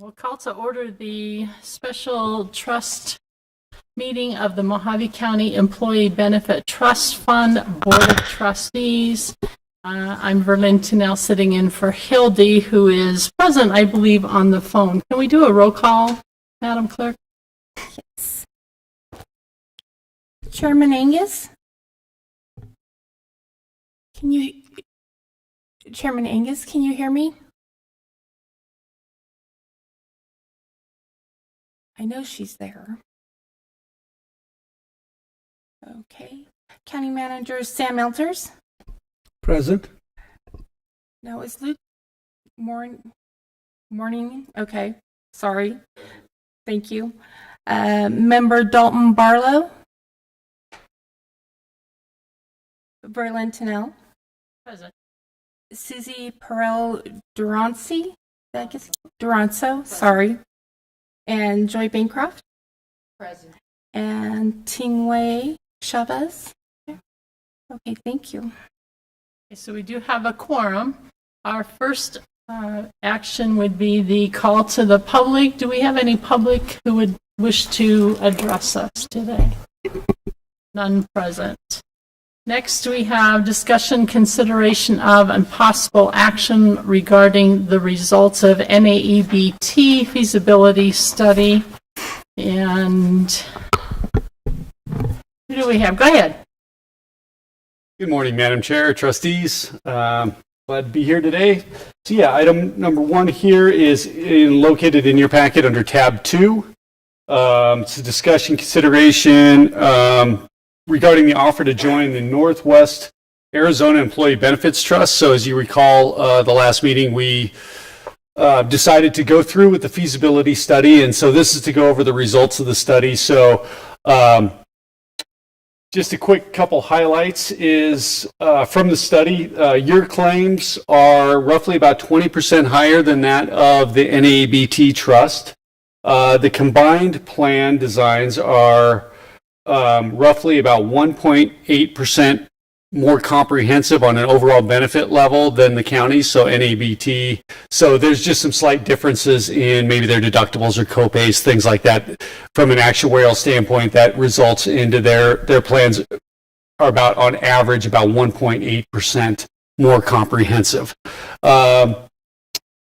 We'll call to order the special trust meeting of the Mohave County Employee Benefit Trust Fund Board of Trustees. I'm Verlyn Tunnell sitting in for Hildy, who is present, I believe, on the phone. Can we do a roll call, Madam Clerk? Yes. Chairman Angus? Chairman Angus, can you hear me? I know she's there. Okay. County Manager Sam Elters? Present. No, is Luke morning? Okay. Sorry. Thank you. Member Dalton Barlow? Verlyn Tunnell? Present. Susie Perel Durancy? I guess Duranzo, sorry. And Joy Bancroft? Present. And Tingwei Chavez? Okay, thank you. Okay, so we do have a quorum. Our first action would be the call to the public. Do we have any public who would wish to address us today? None present. Next, we have discussion, consideration of, and possible action regarding the results of NAEBT feasibility study. And who do we have? Go ahead. Good morning, Madam Chair, trustees. Glad to be here today. So yeah, item number 1 here is located in your packet under tab 2. It's a discussion consideration regarding the offer to join the Northwest Arizona Employee Benefits Trust. So as you recall, the last meeting we decided to go through with the feasibility study, and so this is to go over the results of the study. So just a quick couple highlights is from the study, your claims are roughly about 20% higher than that of the NAEBT trust. The combined plan designs are roughly about 1.8% more comprehensive on an overall benefit level than the county, so NABT. So there's just some slight differences in maybe their deductibles or copays, things like that. From an actuarial standpoint, that results into their plans are about, on average, about 1.8% more comprehensive.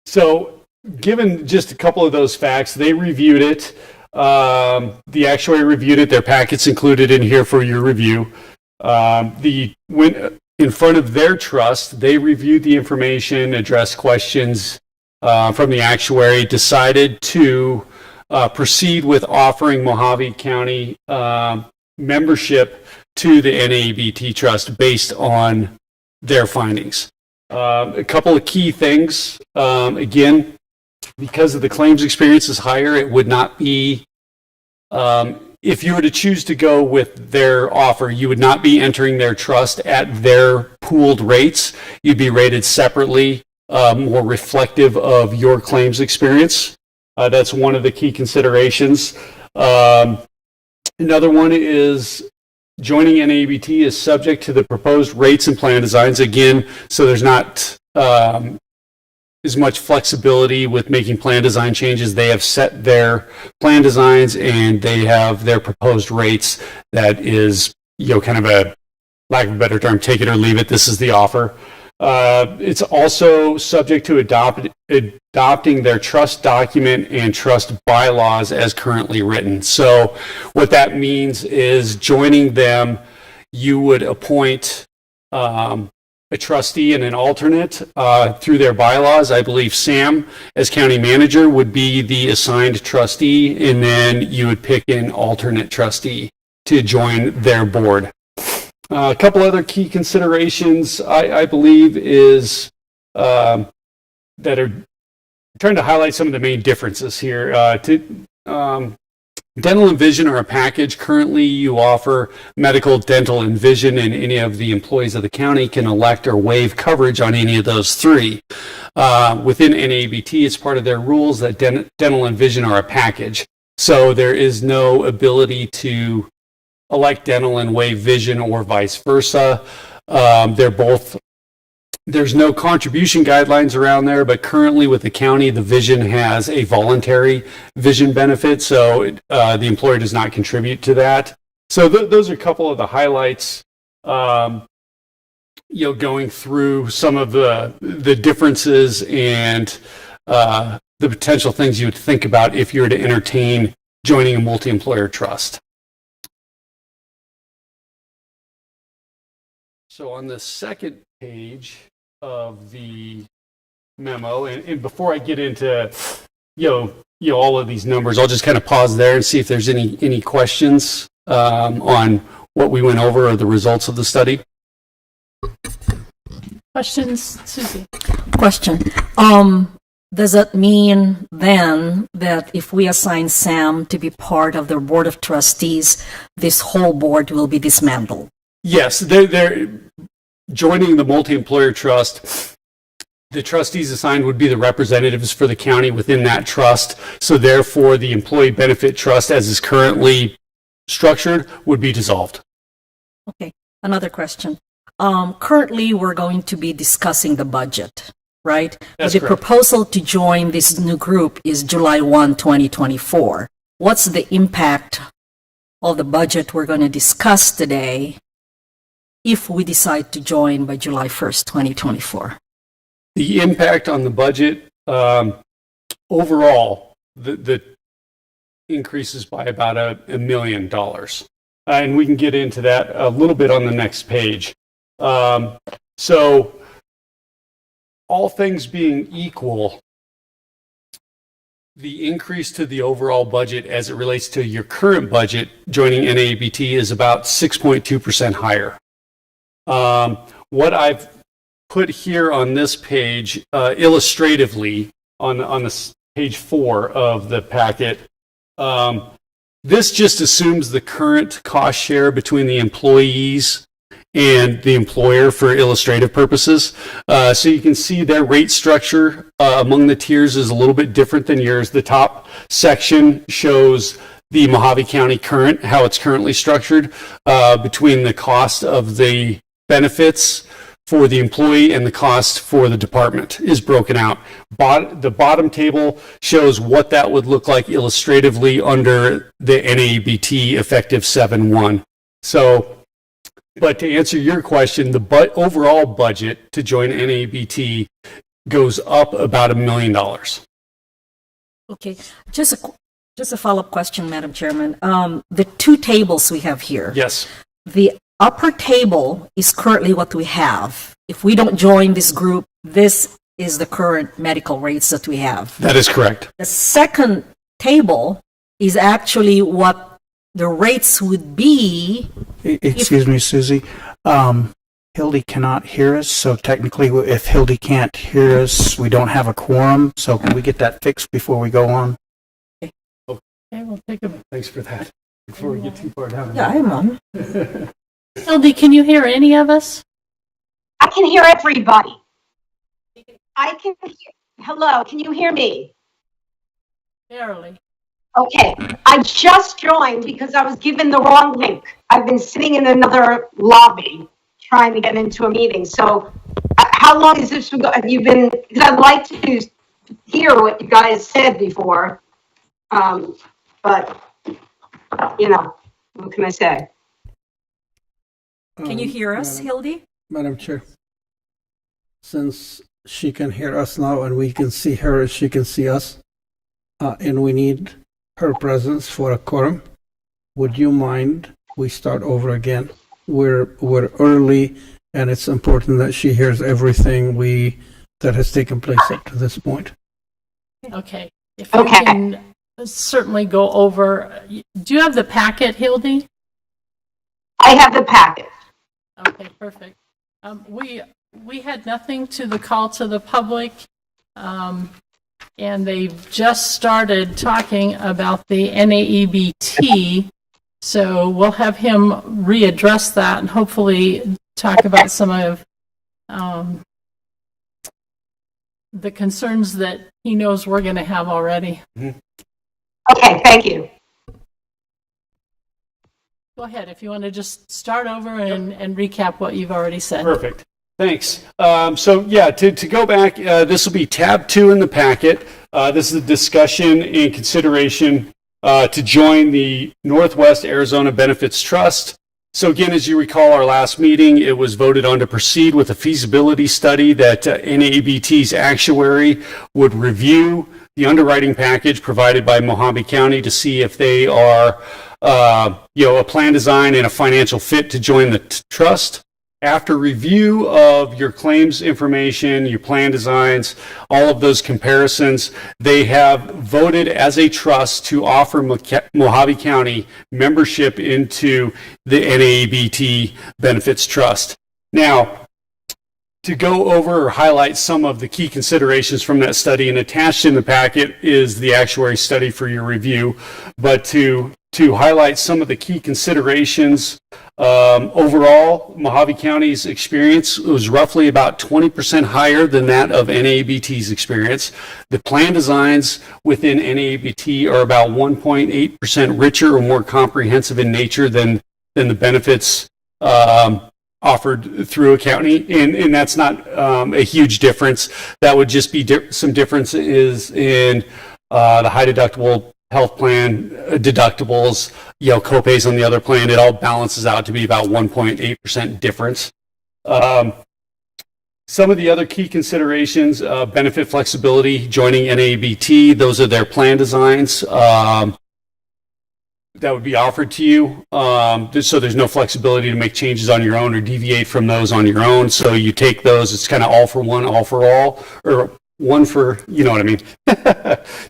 So given just a couple of those facts, they reviewed it. The actuary reviewed it. Their packet's included in here for your review. When in front of their trust, they reviewed the information, addressed questions from the actuary, decided to proceed with offering Mohave County membership to the NAEBT trust based on their findings. A couple of key things. Again, because of the claims experience is higher, it would not be, if you were to choose to go with their offer, you would not be entering their trust at their pooled rates. You'd be rated separately, more reflective of your claims experience. That's one of the key considerations. Another one is joining NAEBT is subject to the proposed rates and plan designs. Again, so there's not as much flexibility with making plan design changes. They have set their plan designs and they have their proposed rates. That is, kind of a, lack of a better term, take it or leave it. This is the offer. It's also subject to adopting their trust document and trust bylaws as currently written. So what that means is joining them, you would appoint a trustee and an alternate through their bylaws. I believe Sam, as county manager, would be the assigned trustee, and then you would pick an alternate trustee to join their board. A couple other key considerations, I believe, is that are trying to highlight some of the main differences here. Dental and vision are a package. Currently, you offer medical, dental, and vision, and any of the employees of the county can elect or waive coverage on any of those three. Within NABT, it's part of their rules that dental and vision are a package. So there is no ability to elect dental and waive vision or vice versa. They're both There's no contribution guidelines around there, but currently with the county, the vision has a voluntary vision benefit, so the employer does not contribute to that. So those are a couple of the highlights, going through some of the differences and the potential things you would think about if you were to entertain joining a multi-employer trust. So on the second page of the memo, and before I get into all of these numbers, I'll just kind of pause there and see if there's any questions on what we went over or the results of the study. Questions, Susie? Question. Does that mean then that if we assign Sam to be part of the board of trustees, this whole board will be dismantled? Yes, they're joining the multi-employer trust. The trustees assigned would be the representatives for the county within that trust. So therefore, the employee benefit trust, as is currently structured, would be dissolved. Okay. Another question. Currently, we're going to be discussing the budget, right? That's the correct. proposal to join this new group is July 1, 2024. What's the impact of the budget we're going to discuss today if we decide to join by July 1st, 2024? The impact on the budget, overall, the increases by about $1 million. And we can get into that a little bit on the next page. So all things being equal, the increase to the overall budget as it relates to your current budget joining NABT is about 6.2% higher. What I've put here on this page illustratively on this page 4 of the packet, this just assumes the current cost share between the employees and the employer for illustrative purposes. So you can see their rate structure among the tiers is a little bit different than yours. The top section shows the Mohave County current, how it's currently structured between the cost of the benefits for the employee and the cost for the department is broken out. The bottom table shows what that would look like illustratively under the NABT effective 7/1. So, but to answer your question, the overall budget to join NABT goes up about $1 million. Okay. Just a follow-up question, Madam Chairman. The two tables we have here. Yes. The upper table is currently what we have. If we don't join this group, this is the current medical rates that we have. That is correct. The second table is actually what the rates would be. Excuse me, Susie. Hildy cannot hear us, so technically if Hildy can't hear us, we don't have a quorum. So can we get that fixed before we go on? Okay, we'll take a... Thanks for that. Before we get too far down. Yeah, I'm on. Hildy, can you hear any of us? I can hear everybody. I can hear. Hello, can you hear me? Barely. Okay, I just joined because I was given the wrong link. I've been sitting in another lobby trying to get into a meeting. So how long is this? Have you been, because I'd like to hear what you guys said before. But, what can I say? Can you hear us, Hildy? Madam Chair, since she can hear us now and we can see her as she can see us, and we need her presence for a quorum, would you mind we start over again? We're early, and it's important that she hears everything that has taken place up to this point. Okay. If we can certainly go over... Do you have the packet, Hildy? I have the packet. Okay, perfect. We had nothing to the call to the public, and they've just started talking about the NAEBT, so we'll have him readdress that and hopefully talk about some of the concerns that he knows we're going to have already. Okay, thank you. Go ahead, if you want to just start over and recap what you've already said. Perfect. Thanks. To go back, this will be tab 2 in the packet. This is a discussion and consideration to join the Northwest Arizona Benefits Trust. So again, as you recall our last meeting, it was voted on to proceed with a feasibility study that NABT's actuary would review the underwriting package provided by Mohave County to see if they are, a plan design and a financial fit to join the trust. After review of your claims information, your plan designs, all of those comparisons, they have voted as a trust to offer Mohave County membership into the NABT Benefits Trust. Now, to go over or highlight some of the key considerations from that study, and attached in the packet is the actuary study for your review, but to highlight some of the key considerations, overall, Mohave County's experience was roughly about 20% higher than that of NABT's experience. The plan designs within NABT are about 1.8% richer or more comprehensive in nature than the benefits offered through a county, and that's not a huge difference. That would just be some differences in the high deductible health plan deductibles, copays on the other plan. It all balances out to be about 1.8% difference. Some of the other key considerations, benefit flexibility, joining NABT, those are their plan designs that would be offered to you. So there's no flexibility to make changes on your own or deviate from those on your own. So you take those, it's kind of all for one, all for all, or one for, you know what I mean,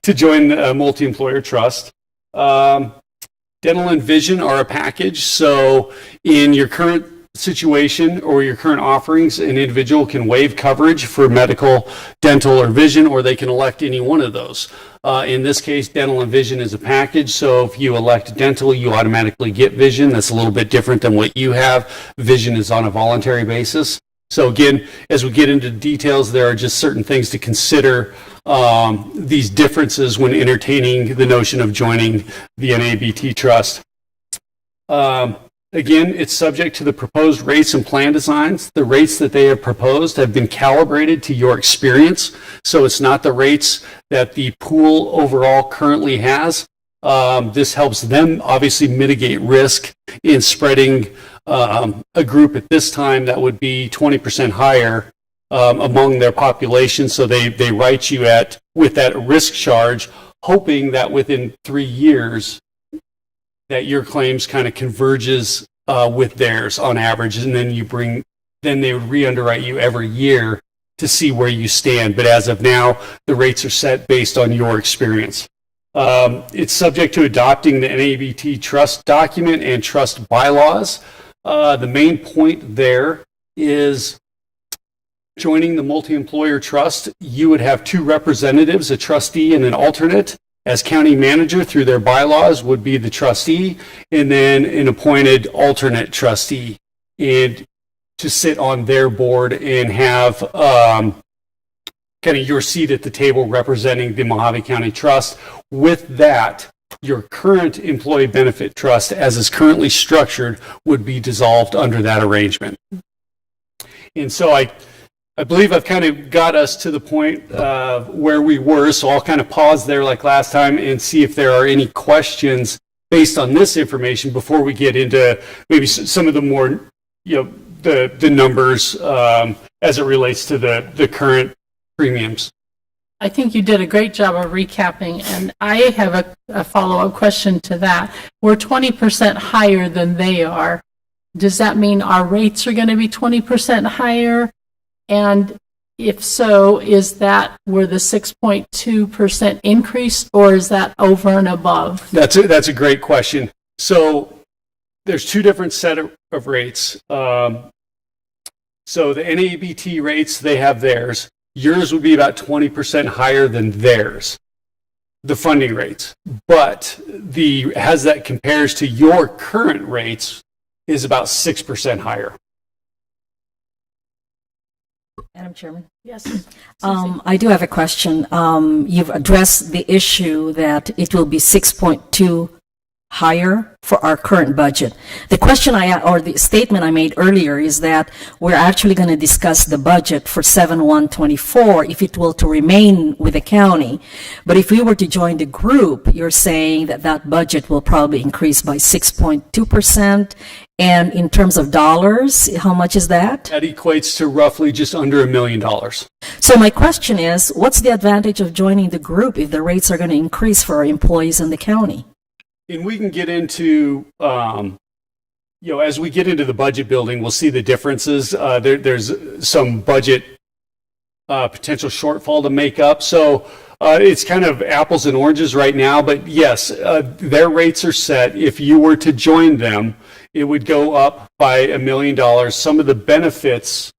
to join the multi-employer trust. Dental and vision are a package. So in your current situation or your current offerings, an individual can waive coverage for medical, dental, or vision, or they can elect any one of those. In this case, dental and vision is a package. So if you elect dental, you automatically get vision. That's a little bit different than what you have. Vision is on a voluntary basis. So again, as we get into details, there are just certain things to consider, these differences when entertaining the notion of joining the NABT trust. Again, it's subject to the proposed rates and plan designs. The rates that they have proposed have been calibrated to your experience. So it's not the rates that the pool overall currently has. This helps them obviously mitigate risk in spreading a group at this time that would be 20% higher among their population. So they write you with that risk charge, hoping that within 3 years that your claims kind of converges with theirs on average, and then they would re-underwrite you every year to see where you stand. But as of now, the rates are set based on your experience. It's subject to adopting the NABT trust document and trust bylaws. The main point there is joining the multi-employer trust, you would have 2 representatives, a trustee and an alternate. As county manager, through their bylaws, would be the trustee, and then an appointed alternate trustee, and to sit on their board and have kind of your seat at the table representing the Mohave County Trust. With that, your current employee benefit trust, as is currently structured, would be dissolved under that arrangement. And so I believe I've kind of got us to the point where we were, so I'll kind of pause there like last time and see if there are any questions based on this information before we get into maybe some of the more, the numbers as it relates to the current premiums. I think you did a great job of recapping, and I have a follow-up question to that. We're 20% higher than they are. Does that mean our rates are going to be 20% higher? And if so, is that where the 6.2% increase, or is that over and above? That's a great question. So there's 2 different set of rates. So the NABT rates, they have theirs. Yours would be about 20% higher than theirs, the funding rates. But as that compares to your current rates, is about 6% higher. Madam Chairman? Yes. I do have a question. You've addressed the issue that it will be 6.2 higher for our current budget. The question or the statement I made earlier is that we're actually going to discuss the budget for 7/1/24 if it will to remain with the county. But if we were to join the group, you're saying that that budget will probably increase by 6.2%. And in terms of dollars, how much is that? That equates to roughly just under $1 million. So my question is, what's the advantage of joining the group if the rates are going to increase for our employees in the county? And we can get into, as we get into the budget building, we'll see the differences. There's some budget potential shortfall to make up. So it's kind of apples and oranges right now. But yes, their rates are set. If you were to join them, it would go up by $1 million. Some of the benefits,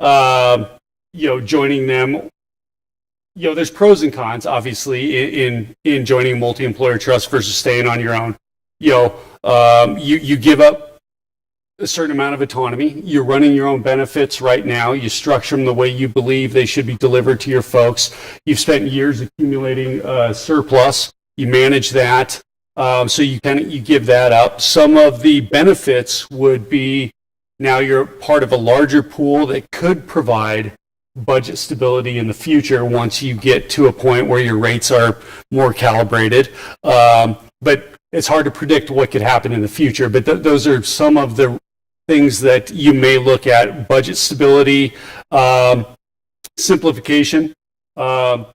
joining them, there's pros and cons, obviously, in joining a multi-employer trust versus staying on your own. You give up a certain amount of autonomy. You're running your own benefits right now. You structure them the way you believe they should be delivered to your folks. You've spent years accumulating surplus. You manage that. So you give that up. Some of the benefits would be now you're part of a larger pool that could provide budget stability in the future once you get to a point where your rates are more calibrated. But it's hard to predict what could happen in the future. But those are some of the things that you may look at: budget stability, simplification. You're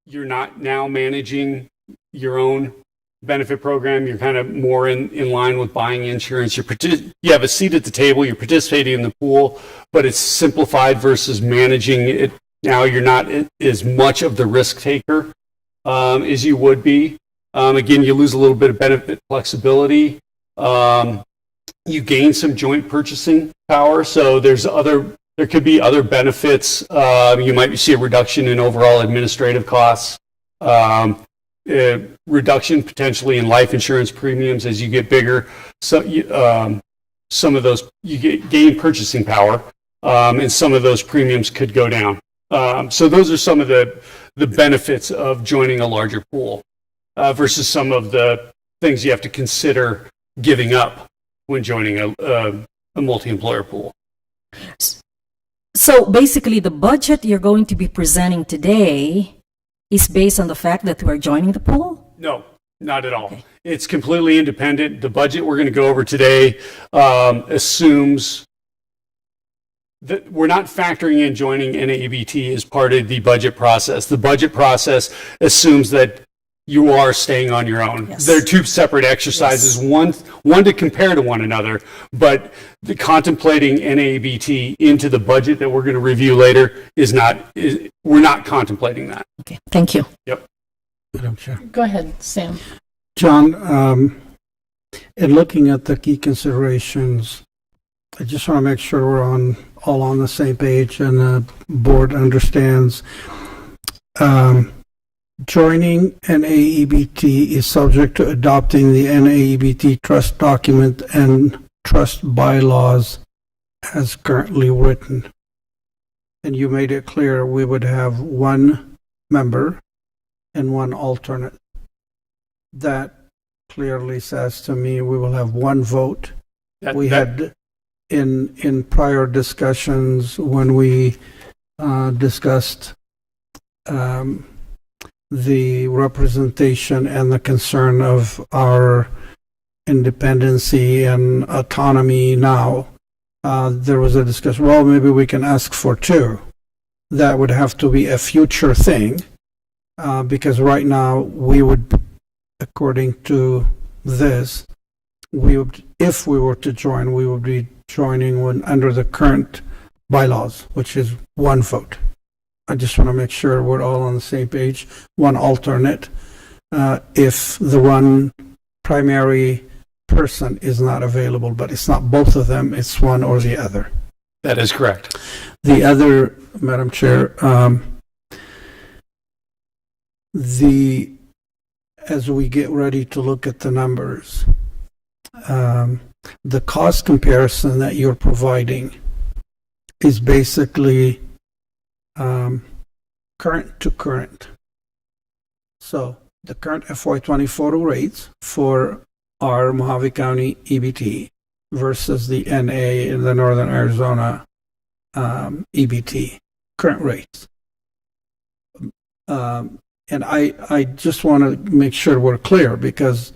not now managing your own benefit program. You're kind of more in line with buying insurance. You have a seat at the table. You're participating in the pool, but it's simplified versus managing it. Now you're not as much of the risk taker as you would be. Again, you lose a little bit of benefit flexibility. You gain some joint purchasing power. So there could be other benefits. You might see a reduction in overall administrative costs. Reduction potentially in life insurance premiums as you get bigger. So some of those gain purchasing power, and some of those premiums could go down. So those are some of the benefits of joining a larger pool versus some of the things you have to consider giving up when joining a multi-employer pool. So basically, the budget you're going to be presenting today is based on the fact that we're joining the pool? No, not at all. Okay. It's completely independent. The budget we're going to go over today assumes that we're not factoring in joining NABT as part of the budget process. The budget process assumes that you are staying on your own. Yes. They're two separate exercises, yes. one to compare to one another, but the contemplating NABT into the budget that we're going to review later we're not contemplating that. Okay, thank you. Yep. Madam Chair. Go ahead, Sam. John, in looking at the key considerations, I just want to make sure we're all on the same page and the board understands. Joining NAEBT is subject to adopting the NAEBT trust document and trust bylaws as currently written. And you made it clear we would have one member and one alternate. That clearly says to me we will have one vote. We had in prior discussions when we discussed the representation and the concern of our independency and autonomy now, there was a discussion, well, maybe we can ask for two. That would have to be a future thing, because right now we would, according to this, if we were to join, we would be joining under the current bylaws, which is one vote. I just want to make sure we're all on the same page. One alternate, if the one primary person is not available, but it's not both of them, it's one or the other. That is correct. The other, Madam Chair, as we get ready to look at the numbers, the cost comparison that you're providing is basically current to current. So the current FY24 rates for our Mohave County EBT versus the NA in the Northern Arizona EBT current rates. And I just want to make sure we're clear, because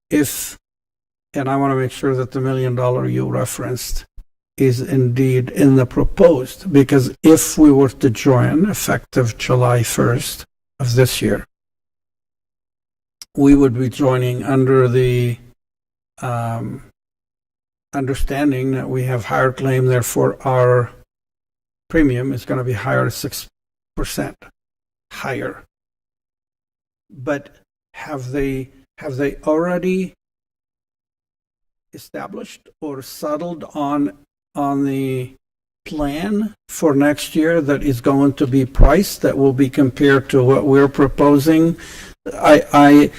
and I want to make sure that the $1 million you referenced is indeed in the proposed, because if we were to join effective July 1st of this year, we would be joining under the understanding that we have higher claim, therefore our premium is going to be higher, 6% higher. But have they already established or settled on the plan for next year that is going to be priced, that will be compared to what we're proposing? I'm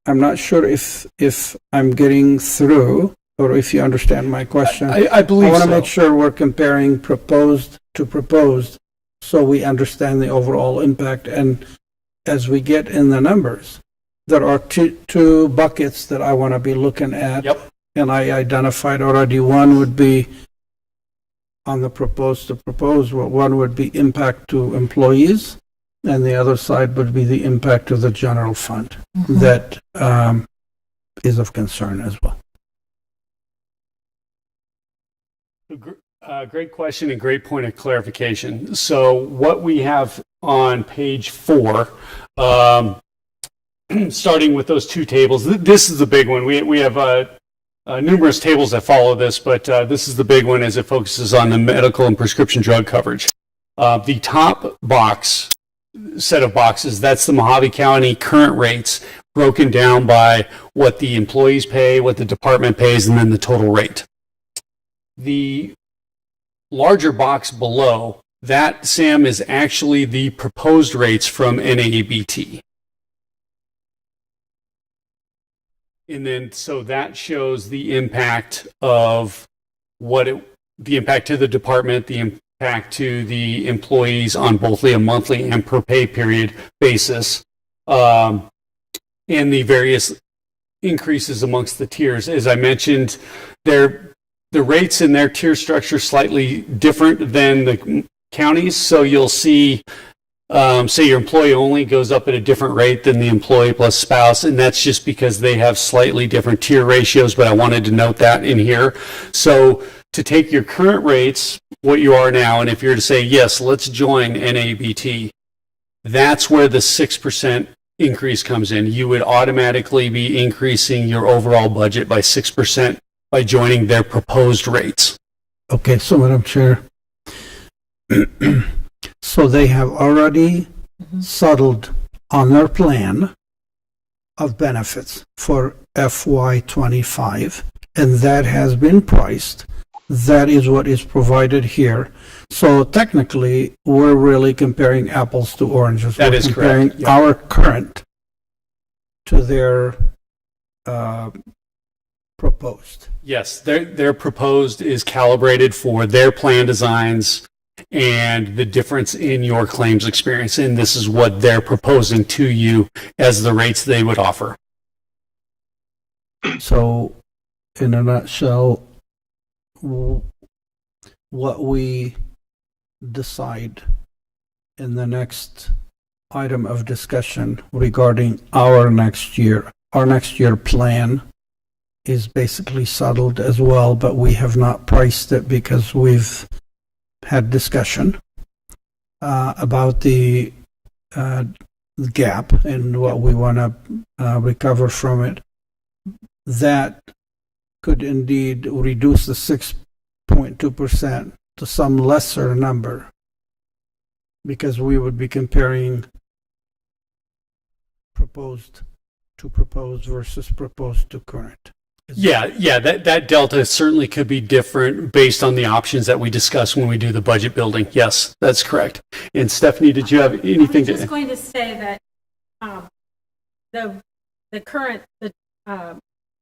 not sure if I'm getting through, or if you understand my question. I believe I want to so. make sure we're comparing proposed to proposed, so we understand the overall impact. And as we get in the numbers, there are two buckets that I want to be looking at. Yep. And I identified already. One would be on the proposed to proposed, one would be impact to employees, and the other side would be the impact to the general fund. That is of concern as well. Great question and great point of clarification. So what we have on page 4, starting with those two tables, this is the big one. We have numerous tables that follow this, but this is the big one as it focuses on the medical and prescription drug coverage. The top set of boxes, that's the Mohave County current rates broken down by what the employees pay, what the department pays, and then the total rate. The larger box below that, Sam, is actually the proposed rates from NAEBT. And then, so that shows the impact of the impact to the department, the impact to the employees on both a monthly and per pay period basis, and the various increases amongst the tiers. As I mentioned, the rates in their tier structure slightly different than the counties. So you'll see, say your employee only goes up at a different rate than the employee plus spouse, and that's just because they have slightly different tier ratios, but I wanted to note that in here. So to take your current rates, what you are now, and if you're to say, yes, let's join NABT, that's where the 6% increase comes in. You would automatically be increasing your overall budget by 6% by joining their proposed rates. Okay, so Madam Chair, so they have already settled on their plan of benefits for FY25, and that has been priced. That is what is provided here. So technically, we're really comparing apples to oranges. That We're is comparing correct. Yep. our current to their proposed. Yes, their proposed is calibrated for their plan designs and the difference in your claims experience, and this is what they're proposing to you as the rates they would offer. So, in a nutshell, what we decide in the next item of discussion regarding our next year plan is basically settled as well, but we have not priced it because we've had discussion about the gap and what we want to recover from it. That could indeed reduce the 6.2% to some lesser number, because we would be comparing proposed to proposed versus proposed to current. Yeah, that delta certainly could be different based on the options that we discuss when we do the budget building. Yes, that's correct. And Stephanie, did you have anything I was just to? going to say that the current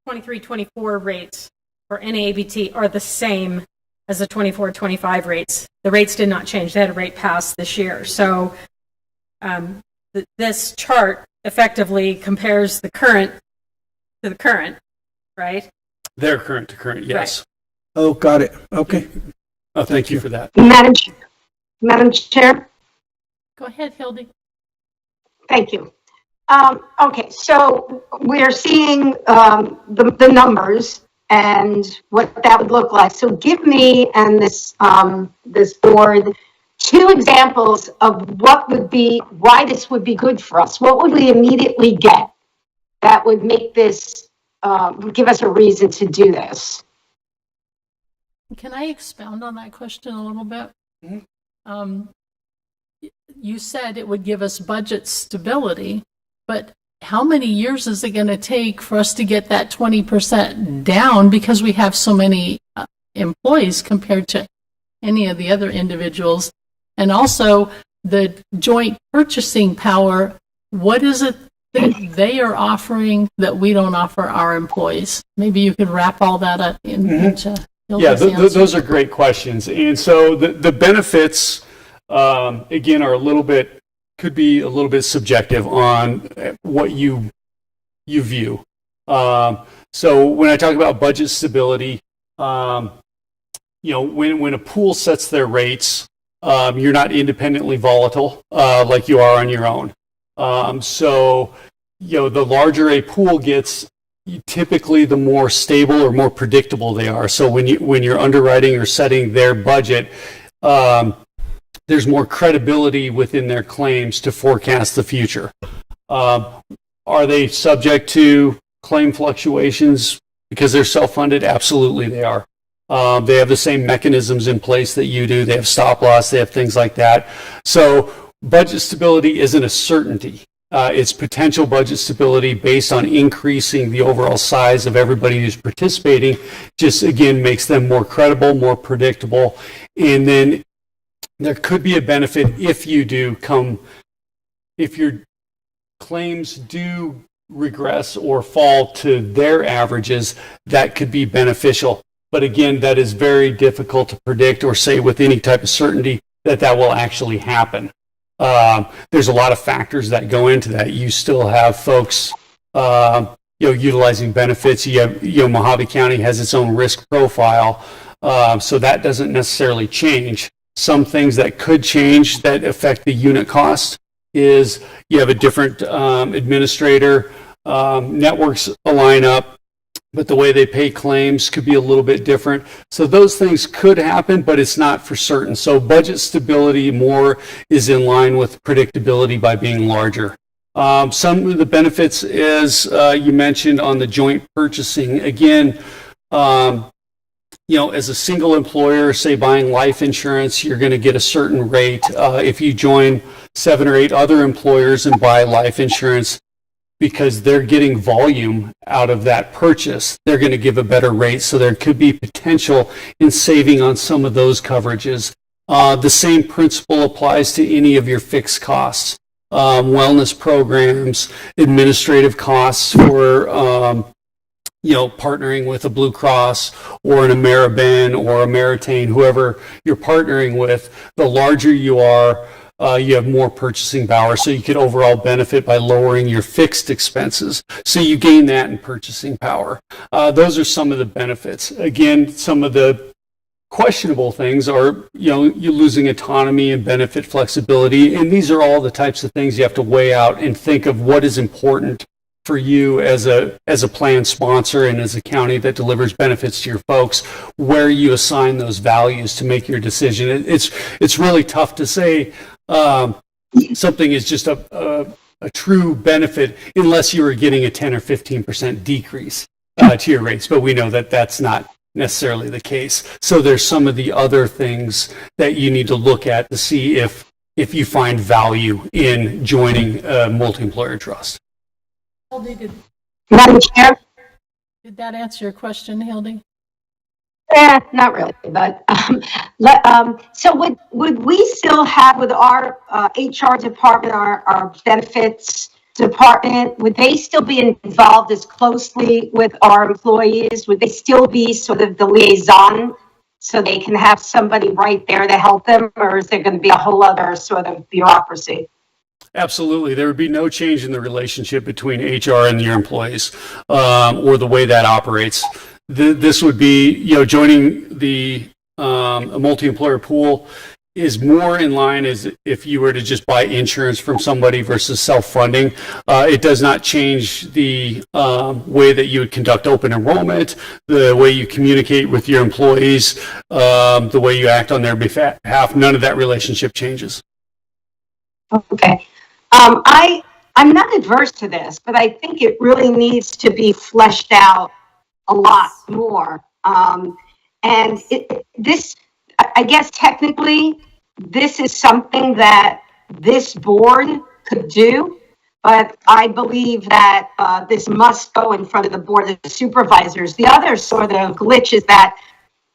23-24 rates for NABT are the same as the 24-25 rates. The rates did not change. They had a rate pass this year. So the this chart effectively compares the current to the current, right? They're current to current, yes. Oh, got it. Okay. Oh, thank you for that. Madam Chair? Go ahead, Hildy. Thank you. Okay, so we're seeing the numbers and what that would look like. So give me and this board 2 examples of why this would be good for us. What would we immediately get that would make this, give us a reason to do this? Can I expound on that question a little bit? You said it would give us budget stability, but how many years is it going to take for us to get that 20% down because we have so many employees compared to any of the other individuals? And also the joint purchasing power, what is it that they are offering that we don't offer our employees? Maybe you could wrap all that up into Hilda's answer. Those are great questions. And so the benefits, again, could be a little bit subjective on what you view. So when I talk about budget stability, when a pool sets their rates, you're not independently volatile like you are on your own. So the larger a pool gets, typically the more stable or more predictable they are. So when you're underwriting or setting their budget, there's more credibility within their claims to forecast the future. Are they subject to claim fluctuations because they're self-funded? Absolutely they are. They have the same mechanisms in place that you do. They have stop loss, they have things like that. So budget stability isn't a certainty. It's potential budget stability based on increasing the overall size of everybody who's participating, just again makes them more credible, more predictable. And then there could be a benefit if your claims do regress or fall to their averages, that could be beneficial. But again, that is very difficult to predict or say with any type of certainty that will actually happen. There's a lot of factors that go into that. You still have folks, utilizing benefits. Mohave County has its own risk profile, so that doesn't necessarily change. Some things that could change that affect the unit cost is you have a different administrator, networks align up, but the way they pay claims could be a little bit different. So those things could happen, but it's not for certain. So budget stability more is in line with predictability by being larger. Some of the benefits, as you mentioned on the joint purchasing, again, as a single employer, say buying life insurance, you're going to get a certain rate. If you join 7 or 8 other employers and buy life insurance, because they're getting volume out of that purchase, they're going to give a better rate. So there could be potential in saving on some of those coverages. The same principle applies to any of your fixed costs, wellness programs, administrative costs for partnering with a Blue Cross or an Ameriben or a Meritain, whoever you're partnering with. The larger you are, you have more purchasing power, so you could overall benefit by lowering your fixed expenses. So you gain that in purchasing power. Those are some of the benefits. Again, some of the questionable things are, you're losing autonomy and benefit flexibility, and these are all the types of things you have to weigh out and think of what is important for you as a plan sponsor and as a county that delivers benefits to your folks, where you assign those values to make your decision. It's really tough to say something is just a true benefit unless you were getting a 10 or 15% decrease to your rates, but we know that that's not necessarily the case. So there's some of the other things that you need to look at to see if you find value in joining a multi-employer trust. Hildy, Madam Chair? did that answer your question, Hildy? Not really, but so would we still have with our HR department, our benefits department, would they still be involved as closely with our employees? Would they still be sort of the liaison so they can have somebody right there to help them, or is there going to be a whole other sort of bureaucracy? Absolutely. There would be no change in the relationship between HR and your employees, or the way that operates. This would be, joining the a multi-employer pool is more in line as if you were to just buy insurance from somebody versus self-funding. It does not change the way that you would conduct open enrollment, the way you communicate with your employees, the way you act on their behalf. None of that relationship changes. Okay. I'm not adverse to this, but I think it really needs to be fleshed out a lot more. And I guess technically, this is something that this board could do, but I believe that this must go in front of the Board of Supervisors. The other sort of glitch is that,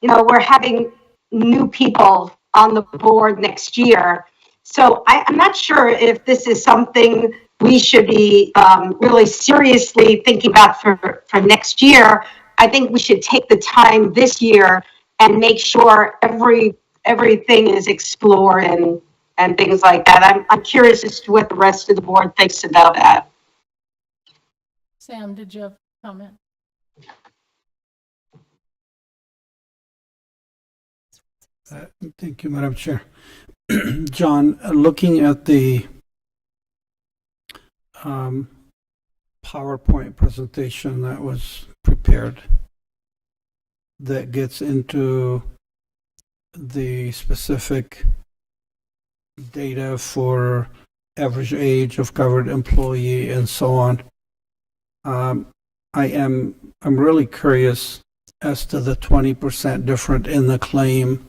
we're having new people on the board next year. So I'm not sure if this is something we should be really seriously thinking about for next year. I think we should take the time this year and make sure everything is explored and things like that. I'm curious as to what the rest of the board thinks about that. Sam, did you have a comment? Thank you, Madam Chair. John, looking at the PowerPoint presentation that was prepared that gets into the specific data for average age of covered employee and so on, I'm really curious as to the 20% different in the claim.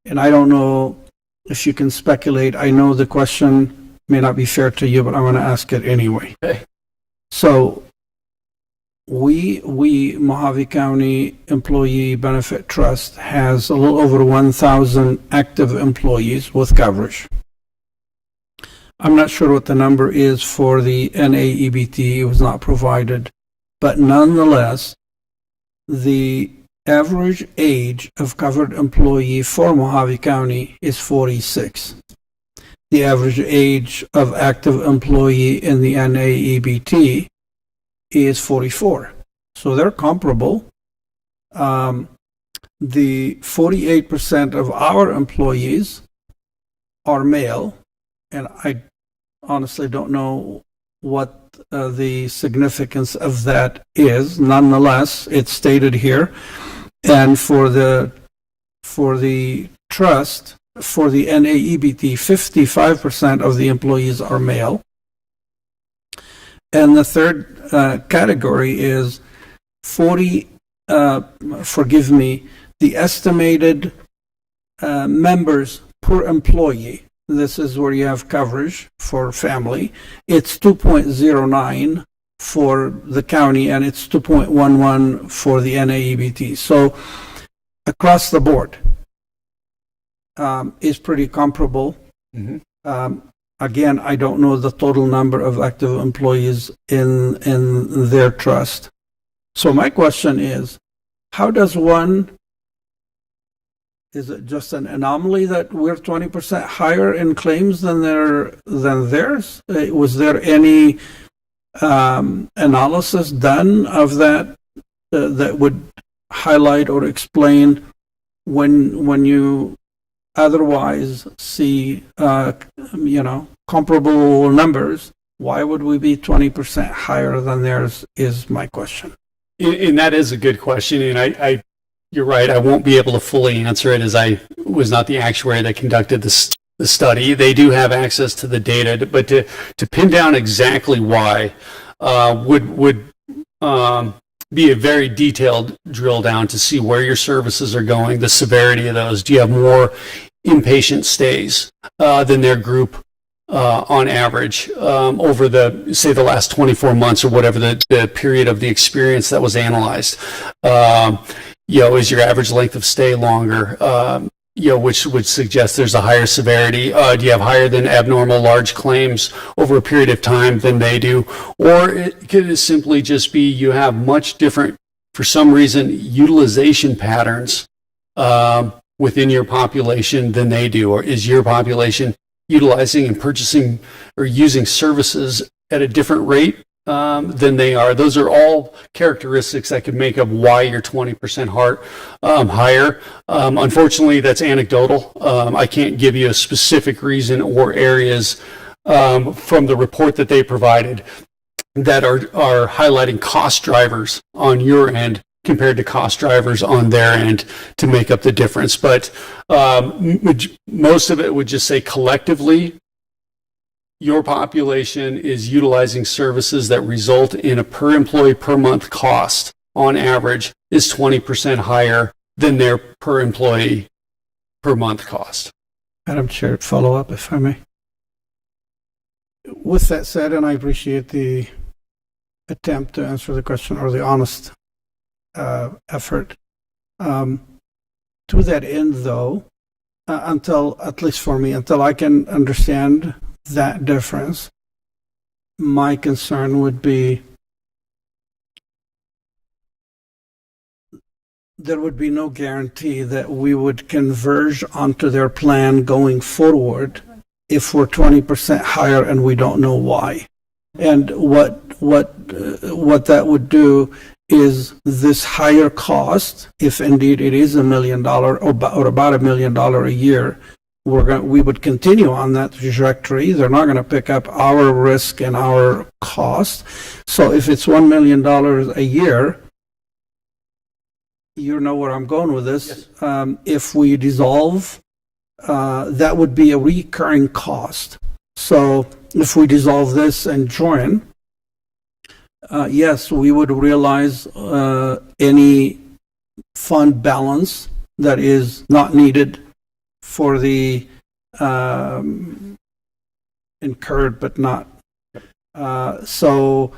And I don't know if you can speculate. I know the question may not be fair to you, but I'm going to ask it anyway. Okay. So we Mohave County Employee Benefit Trust has a little over 1,000 active employees with coverage. I'm not sure what the number is for the NAEBT. It was not provided, but nonetheless, the average age of covered employee for Mohave County is 46. The average age of active employee in the NAEBT is 44. So they're comparable. The 48% of our employees are male, and I honestly don't know what the significance of that is. Nonetheless, it's stated here. And for the trust, for the NAEBT, 55% of the employees are male. And the third category is the estimated members per employee. This is where you have coverage for family. It's 2.09 for the county, and it's 2.11 for the NAEBT. So across the board is pretty comparable. Mm-hmm. Again, I don't know the total number of active employees in their trust. So my question is, how does one, is it just an anomaly that we're 20% higher in claims than theirs? Was there any analysis done of that that would highlight or explain when you otherwise see comparable numbers, why would we be 20% higher than theirs, is my question. And that is a good question, and you're right, I won't be able to fully answer it as I was not the actuary that conducted the study. They do have access to the data, but to pin down exactly why would be a very detailed drill down to see where your services are going, the severity of those. Do you have more inpatient stays than their group on average over the last 24 months or whatever the period of the experience that was analyzed? Is your average length of stay longer? Which would suggest there's a higher severity. Do you have higher than abnormal large claims over a period of time than they do? Or it could simply just be you have much different, for some reason, utilization patterns within your population than they do? Or is your population utilizing and purchasing or using services at a different rate than they are. Those are all characteristics that could make up why you're 20% higher. Unfortunately, that's anecdotal. I can't give you a specific reason or areas from the report that they provided that are highlighting cost drivers on your end compared to cost drivers on their end to make up the difference. But most of it would just say collectively, your population is utilizing services that result in a per employee per month cost on average is 20% higher than their per employee per month cost. Madam Chair, follow up if I may. With that said, and I appreciate the attempt to answer the question or the honest effort. To that end, though, until, at least for me, until I can understand that difference, my concern would be there would be no guarantee that we would converge onto their plan going forward if we're 20% higher and we don't know why. And what that would do is this higher cost, if indeed it is $1 million or about $1 million a year, we would continue on that trajectory. They're not going to pick up our risk and our cost. So if it's $1 million a year, you know where I'm going with this. Yes. If we dissolve, that would be a recurring cost. So if we dissolve this and join, yes, we would realize any fund balance that is not needed for the incurred but not. So,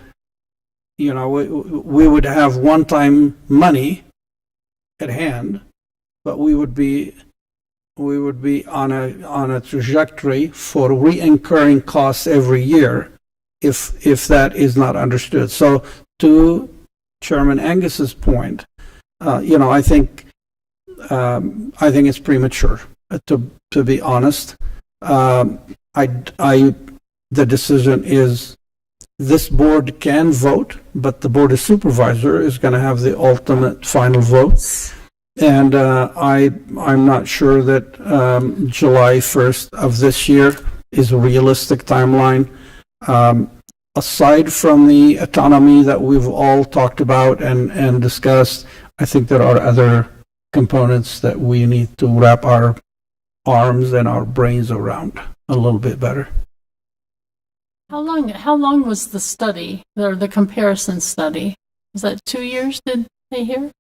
you know, we would have one-time money at hand, but we would be on a trajectory for re-incurring costs every year if that is not understood. So to Chairman Angus's point, you know, I think it's premature to be honest. The decision is this board can vote, but the board of supervisor is going to have the ultimate final vote. And I'm not sure that July 1st of this year is a realistic timeline. Aside from the autonomy that we've all talked about and discussed, I think there are other components that we need to wrap our arms and our brains around a little bit better. How long was the study, or the comparison study? Was that 2 years, did they hear?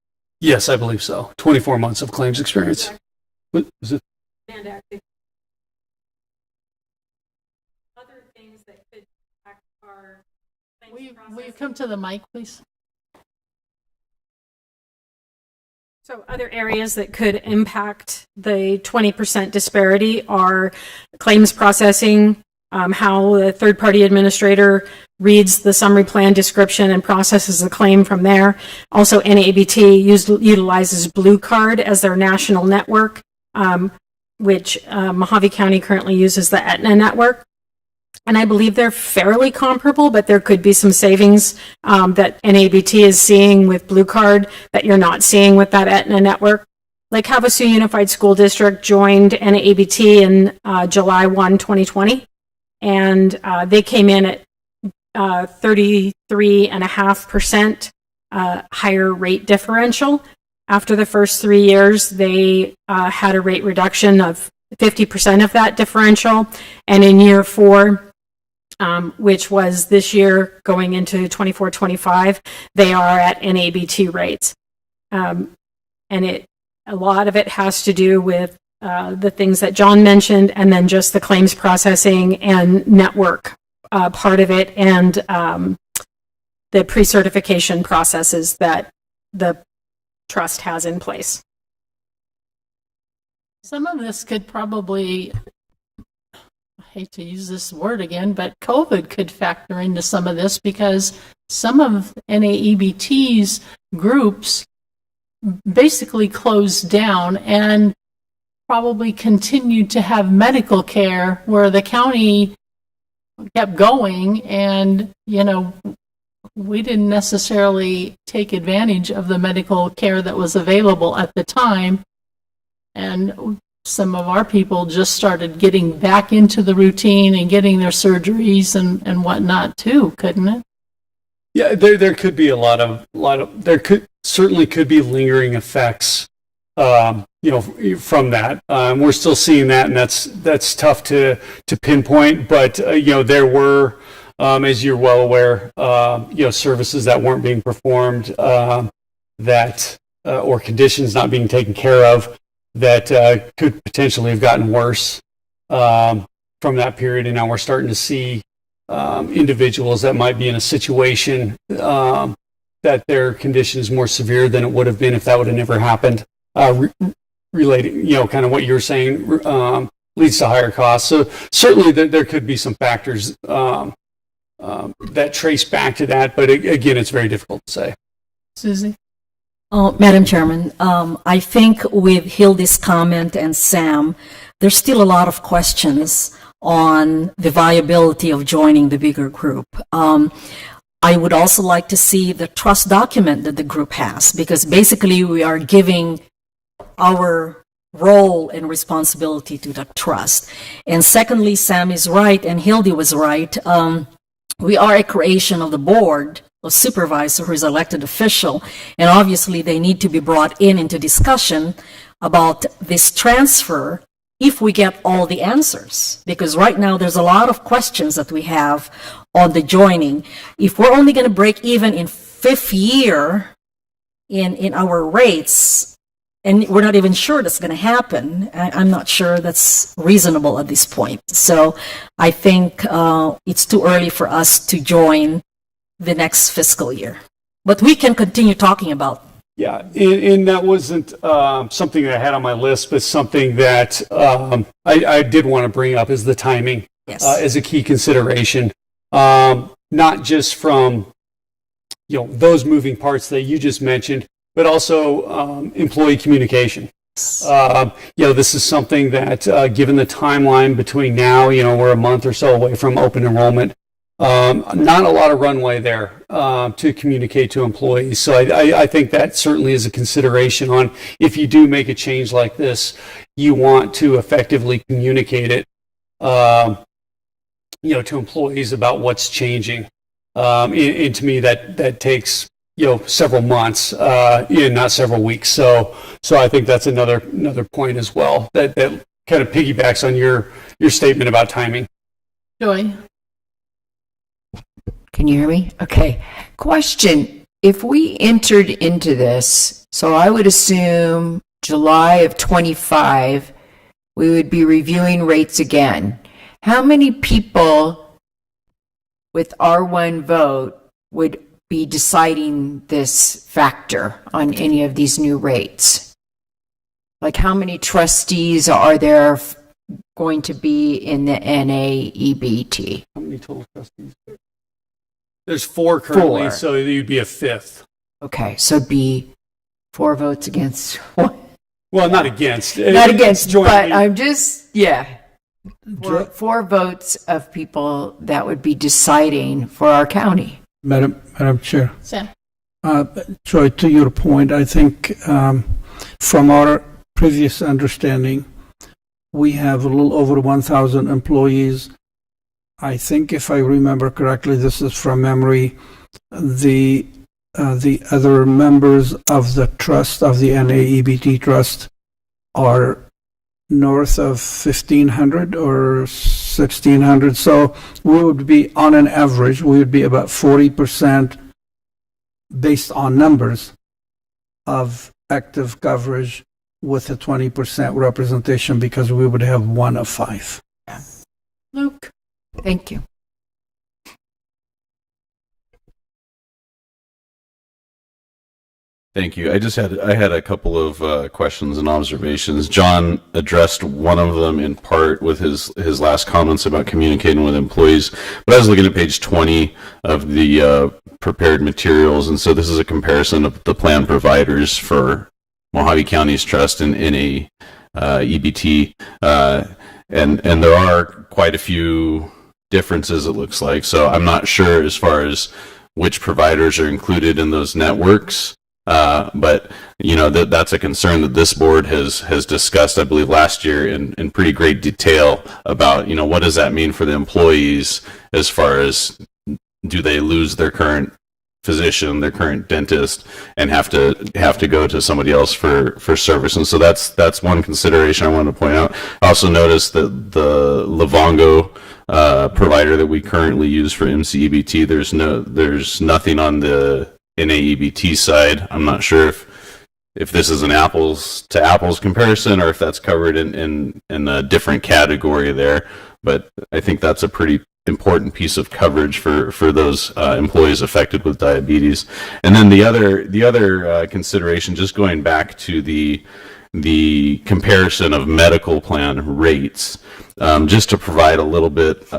Yes, I believe so. 24 months of claims experience. What is it? And active. Other things that could impact our claims Will you come to the mic, please? So other areas that could impact the 20% disparity are claims processing, how the third-party administrator reads the summary plan description and processes the claim from there. Also, NABT utilizes Blue Card as their national network, which Mohave County currently uses the Aetna network. And I believe they're fairly comparable, but there could be some savings that NABT is seeing with Blue Card that you're not seeing with that Aetna network. Lake Havasu Unified School District joined NABT in July 1, 2020, and they came in at 33.5% higher rate differential. After the first 3 years, they had a rate reduction of 50% of that differential, and in year 4, which was this year going into 24-25, they are at NABT rates. And a lot of it has to do with the things that John mentioned, and then just the claims processing and network part of it, and the pre-certification processes that the trust has in place. Some of this could probably, I hate to use this word again, but COVID could factor into some of this, because some of NAEBT's groups basically closed down, and probably continued to have medical care where the county kept going, and, you know, we didn't necessarily take advantage of the medical care that was available at the time. And some of our people just started getting back into the routine and getting their surgeries and whatnot too, couldn't it? Yeah, there could be a lot of there certainly could be lingering effects, you know, from that. We're still seeing that, and that's tough to pinpoint. But you know, there were, as you're well aware, you know, services that weren't being performed, that or conditions not being taken care of that could potentially have gotten worse from that period. And now we're starting to see individuals that might be in a situation that their condition is more severe than it would have been if that would have never happened. Relating, you know, kind of what you're saying, leads to higher costs. So certainly there could be some factors that trace back to that, but again, it's very difficult to say. Susie? Madam Chairman, I think with Hildy's comment and Sam, there's still a lot of questions on the viability of joining the bigger group. I would also like to see the trust document that the group has, because basically we are giving our role and responsibility to the trust. And secondly, Sam is right and Hildy was right. We are a creation of the board of supervisor who is elected official, and obviously they need to be brought into discussion about this transfer if we get all the answers, because right now there's a lot of questions that we have on the joining. If we're only going to break even in 5th year in our rates, and we're not even sure that's going to happen, I'm not sure that's reasonable at this point. So I think it's too early for us to join the next fiscal year. But we can continue talking about. Yeah, and that wasn't something that I had on my list, but something that I did want to bring up is the timing. Yes. As a key consideration, not just from, you know, those moving parts that you just mentioned, but also employee communication. You know, this is something that, given the timeline between now, you know, we're a month or so away from open enrollment. Not a lot of runway there to communicate to employees. So I think that certainly is a consideration on if you do make a change like this, you want to effectively communicate it, you know, to employees about what's changing. And to me, that takes, you know, several months, not several weeks. So I think that's another point as well that kind of piggybacks on your statement about timing. Joy? Can you hear me? Okay. Question. If we entered into this, so I would assume July of 25, we would be reviewing rates again. How many people with R1 vote would be deciding this factor on any of these new rates? Like how many trustees are there going to be in the NAEBT? How many total trustees? There's 4 currently, 4. so you'd be a 5th. Okay, so it'd be 4 votes against 1. Well, not against. Not against, jointly. but I'm just, yeah. 4 votes of people that would be deciding for our county. Madam Chair. Sam? Troy, to your point, I think from our previous understanding, we have a little over 1,000 employees. I think if I remember correctly, this is from memory, the other members of the trust, of the NAEBT trust, are north of 1,500 or 1,600. So we would be, on an average, we would be about 40% based on numbers of active coverage with a 20% representation, because we would have 1 of 5. Luke? Thank you. Thank you. I had a couple of questions and observations. John addressed one of them in part with his last comments about communicating with employees, but I was looking at page 20 of the prepared materials, and so this is a comparison of the plan providers for Mohave County's trust in EBT, and there are quite a few differences, it looks like. So I'm not sure as far as which providers are included in those networks. But that's a concern that this board has discussed, I believe, last year in pretty great detail about, what does that mean for the employees as far as do they lose their current physician, their current dentist, and have to go to somebody else for service. And so that's one consideration I wanted to point out. I also noticed that the Livongo provider that we currently use for MCEBT, there's nothing on the NAEBT side. I'm not sure if this is an apples to apples comparison or if that's covered in a different category there, but I think that's a pretty important piece of coverage for those employees affected with diabetes. And then the other consideration, just going back to the comparison of medical plan rates, just to provide a little bit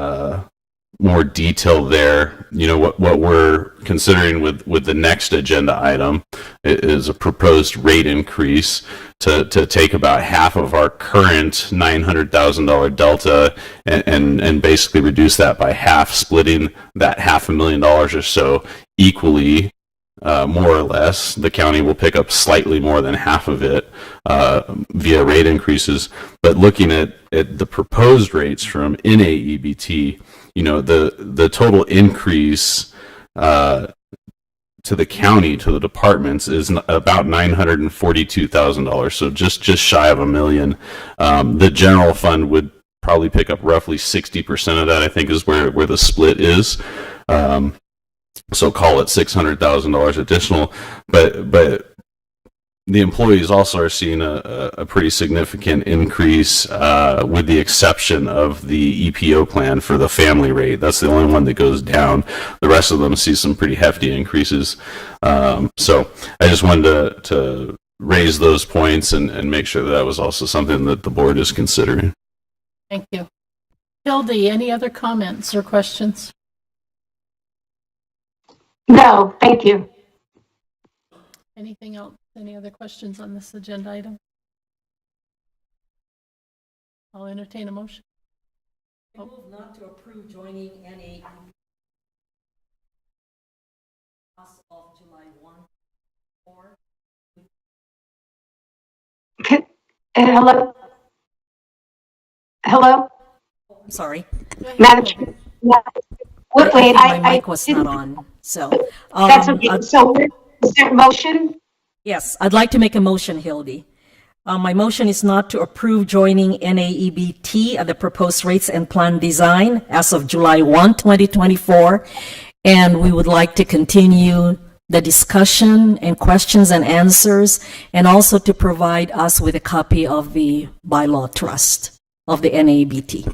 more detail there. What we're considering with the next agenda item is a proposed rate increase to take about half of our current $900,000 delta and basically reduce that by half, splitting that $500,000 or so equally, more or less. The county will pick up slightly more than half of it via rate increases. But looking at the proposed rates from NAEBT, the total increase to the county, to the departments, is about $942,000, so just shy of $1 million. The general fund would probably pick up roughly 60% of that, I think, is where the split is. So call it $600,000 additional, but the employees also are seeing a pretty significant increase, with the exception of the EPO plan for the family rate. That's the only one that goes down. The rest of them see some pretty hefty increases. So I just wanted to raise those points and make sure that was also something that the board is considering. Thank you. Hildy, any other comments or questions? No, thank you. Anything else? Any other questions on this agenda item? I'll entertain a motion. I move not to approve joining NA of July 1 or Hello? Hello? sorry. Madam Chair? Yeah. Wait, My mic was not on. So that's okay. So is there a motion? yes, I'd like to make a motion, Hildy. My motion is not to approve joining NAEBT at the proposed rates and plan design as of July 1, 2024. And we would like to continue the discussion and questions and answers, and also to provide us with a copy of the bylaw trust of the NAEBT.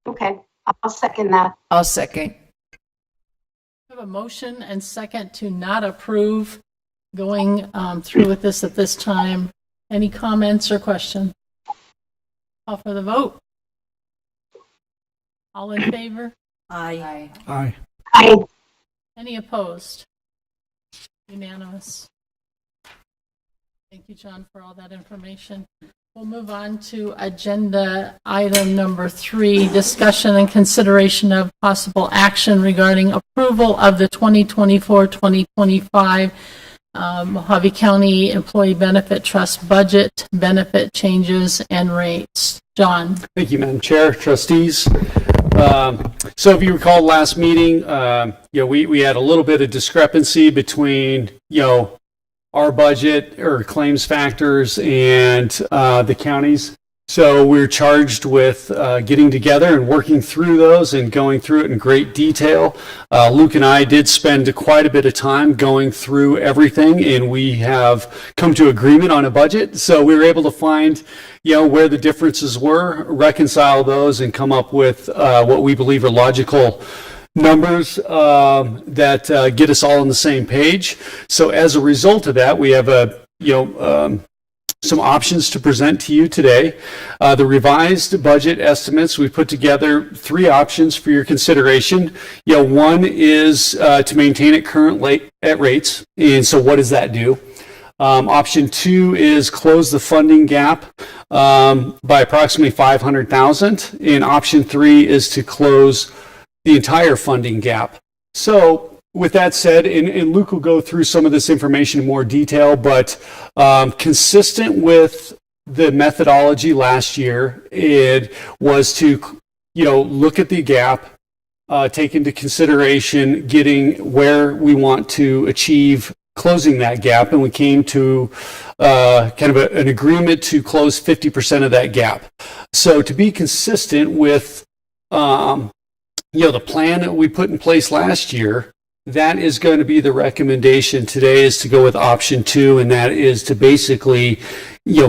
Okay, I'll second that. I'll second. I have a motion and second to not approve going through with this at this time. Any comments or questions? Call for the vote. All in favor? Aye. Aye. I Any opposed? Unanimous. Thank you, John, for all that information. We'll move on to agenda item number 3, discussion and consideration of possible action regarding approval of the 2024-2025 Mohave County Employee Benefit Trust budget, benefit changes, and rates. John. Thank you, Madam Chair, trustees. So if you recall last meeting, we had a little bit of discrepancy between, our budget or claims factors and the county's. So we're charged with getting together and working through those and going through it in great detail. Luke and I did spend quite a bit of time going through everything, and we have come to agreement on a budget. So we were able to find, where the differences were, reconcile those, and come up with what we believe are logical numbers that get us all on the same page. So as a result of that, we have some options to present to you today. The revised budget estimates, we put together 3 options for your consideration. One is to maintain it current at rates. And so what does that do? Option 2 is close the funding gap by approximately $500,000, and option 3 is to close the entire funding gap. So with that said, and Luke will go through some of this information in more detail, but consistent with the methodology last year, it was to, look at the gap, take into consideration getting where we want to achieve closing that gap, and we came to kind of an agreement to close 50% of that gap. So to be consistent with the plan that we put in place last year, that is going to be the recommendation today, is to go with option 2, and that is to basically,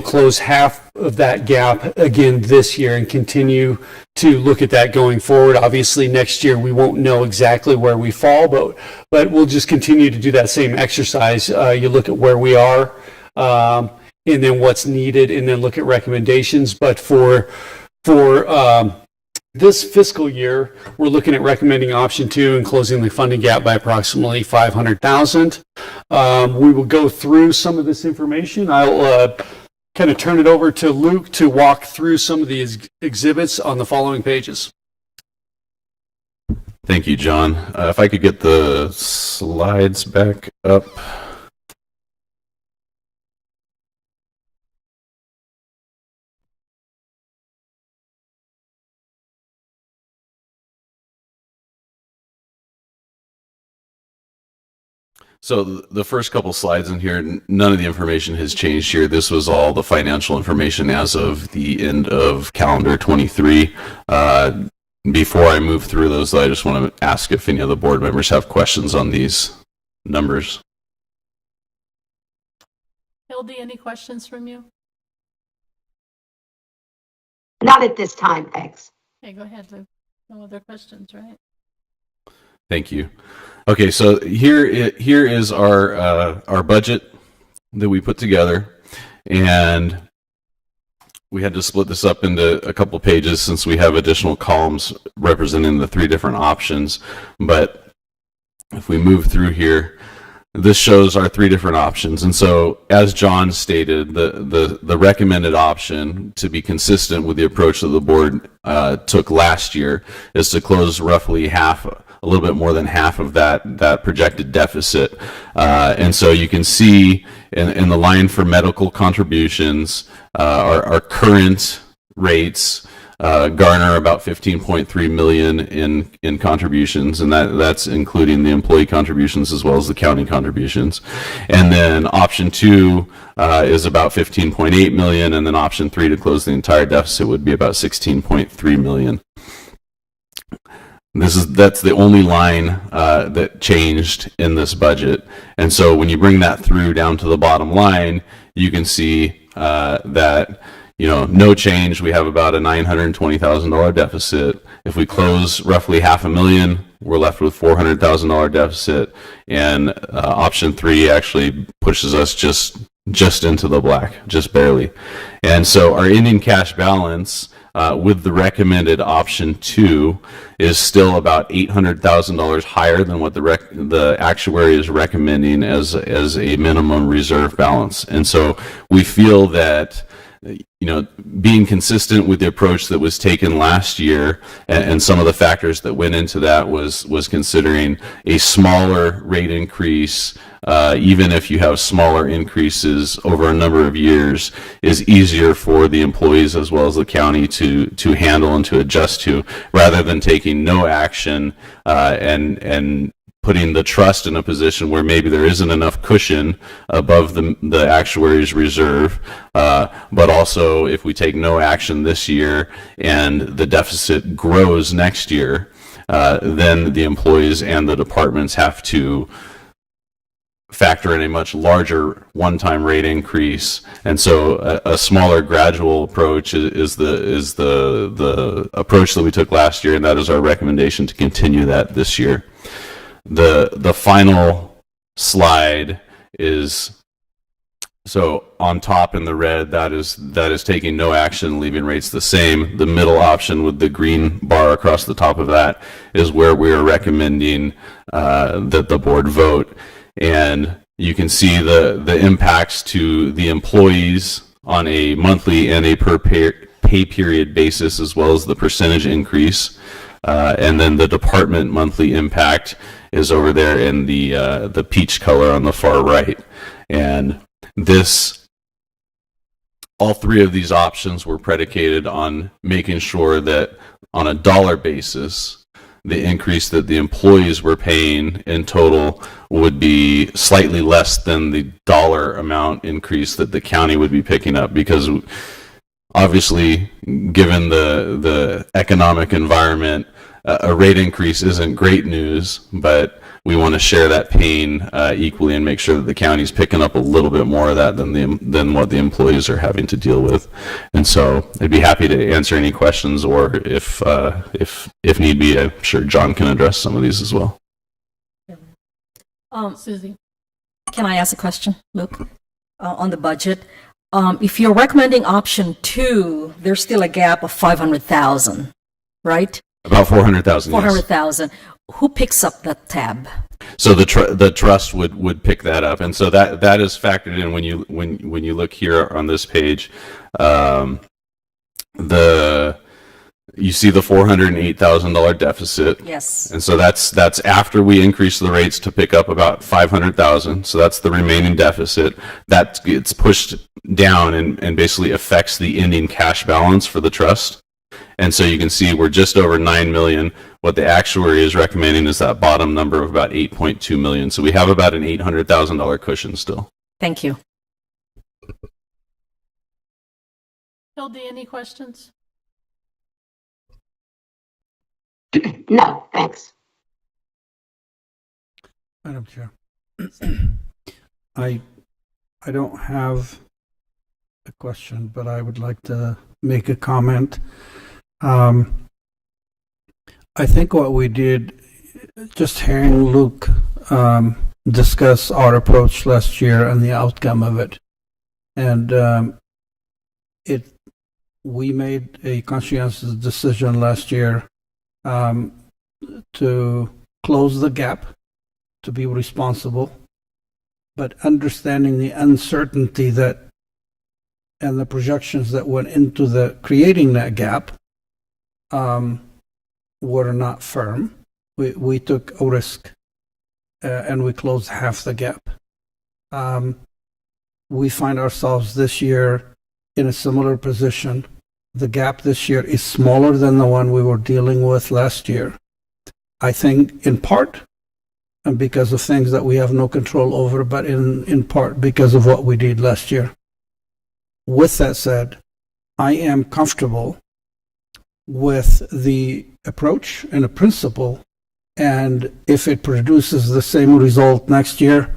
close half of that gap again this year and continue to look at that going forward. Obviously, next year we won't know exactly where we fall, but we'll just continue to do that same exercise. You look at where we are, and then what's needed, and then look at recommendations. But for this fiscal year, we're looking at recommending option 2 and closing the funding gap by approximately $500,000. We will go through some of this information. I'll kind of turn it over to Luke to walk through some of these exhibits on the following pages. Thank you, John. If I could get the slides back up. So the first couple slides in here, none of the information has changed here. This was all the financial information as of the end of calendar 23. Before I move through those, I just want to ask if any of the board members have questions on these numbers. Hildy, any questions from you? Not at this time, thanks. Okay, go ahead, Luke. No other questions, right? Thank you. Okay, so here is our budget that we put together, and we had to split this up into a couple pages since we have additional columns representing the 3 different options. But if we move through here, this shows our 3 different options. And so, as John stated, the recommended option, to be consistent with the approach that the board took last year, is to close roughly a little bit more than half of that projected deficit. And so you can see in the line for medical contributions, our current rates garner about $15.3 million in contributions, and that's including the employee contributions as well as the county contributions. And then option 2 is about $15.8 million, and then option 3 to close the entire deficit would be about $16.3 million. That's the only line that changed in this budget. And so when you bring that through down to the bottom line, you can see that, no change. We have about a $920,000 deficit. If we close roughly $500,000, we're left with $400,000 deficit. And option 3 actually pushes us just into the black, just barely. And so our ending cash balance with the recommended option 2 is still about $800,000 higher than what the actuary is recommending as a minimum reserve balance. And so we feel that being consistent with the approach that was taken last year, and some of the factors that went into that was considering a smaller rate increase, even if you have smaller increases over a number of years, is easier for the employees as well as the county to handle and to adjust to, rather than taking no action and putting the trust in a position where maybe there isn't enough cushion above the actuary's reserve. But also, if we take no action this year and the deficit grows next year, then the employees and the departments have to factor in a much larger one-time rate increase. And so a smaller gradual approach is the approach that we took last year, and that is our recommendation to continue that this year. The final slide is, so on top in the red, that is taking no action, leaving rates the same. The middle option with the green bar across the top of that is where we are recommending that the board vote. And you can see the impacts to the employees on a monthly and a per pay period basis, as well as the percentage increase. And then the department monthly impact is over there in the peach color on the far right. And all three of these options were predicated on making sure that on a dollar basis, the increase that the employees were paying in total would be slightly less than the dollar amount increase that the county would be picking up, because obviously, given the economic environment, a rate increase isn't great news, but we want to share that pain equally and make sure that the county's picking up a little bit more of that than what the employees are having to deal with. And so I'd be happy to answer any questions, or if need be, I'm sure John can address some of these as well. Susie? Can I ask a question, Luke, on the budget? If you're recommending option 2, there's still a gap of 500,000, right? About 400,000. 400,000. Who picks up that tab? So the trust would pick that up, and so that is factored in when you look here on this page. You see the $408,000 deficit. Yes. And so that's after we increase the rates to pick up about 500,000. So that's the remaining deficit. That gets pushed down and basically affects the ending cash balance for the trust. And so you can see we're just over 9 million. What the actuary is recommending is that bottom number of about 8.2 million. So we have about an $800,000 cushion still. Thank you. Hildy, any questions? No, thanks. Madam Chair, I don't have a question, but I would like to make a comment. I think what we did, just hearing Luke discuss our approach last year and the outcome of it, and we made a conscientious decision last year to close the gap, to be responsible, but understanding the uncertainty that and the projections that went into the creating that gap were not firm. We took a risk and we closed half the gap. We find ourselves this year in a similar position. The gap this year is smaller than the one we were dealing with last year. I think in part and because of things that we have no control over, but in part because of what we did last year. With that said, I am comfortable with the approach and the principle, and if it produces the same result next year,